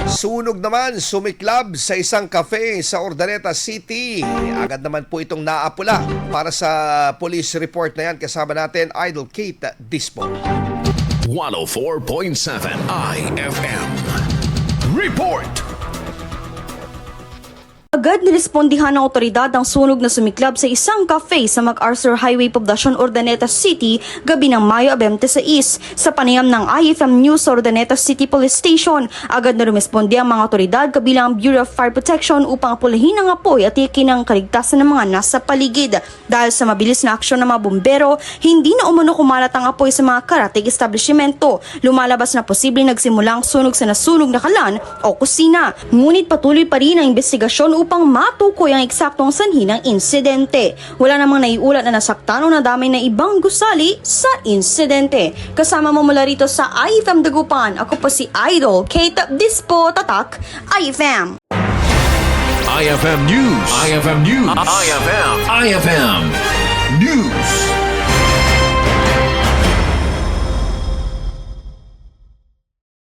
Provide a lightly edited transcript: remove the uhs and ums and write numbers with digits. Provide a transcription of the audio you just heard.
Sunog naman, sumiklab sa isang cafe sa Urdaneta City. Agad naman po itong naapula. Para sa police report na yan, kasama natin Idol Kate Dispo. 104.7 IFM Report. Agad nirespondihan ng otoridad ang sunog na sumiklab sa isang cafe sa MacArthur Highway, Poblacion, Urdaneta City, gabi ng Mayo 26. Sa panayam ng IFM News sa Urdaneta City Police Station, agad na rumesponde ang mga otoridad kabilang ang Bureau of Fire Protection upang apulahin ang apoy at tiyakin ang kaligtasan ng mga nasa paligid. Dahil sa mabilis na aksyon ng mga bumbero, hindi na umano kumalat ang apoy sa mga karatig establishmento. Lumalabas na posibleng nagsimulang sunog sa nasunog na kalan o kusina. Ngunit patuloy pa rin ang investigasyon upang matukoy ang eksaktong sanhi ng insidente. Wala namang naiulat na nasaktan o nadamay na ibang gusali sa insidente. Kasama mo mula rito sa IFM Dagupan, ako po si Idol Kate Dispo, Tatak, IFM. IFM News. IFM News. IFM News.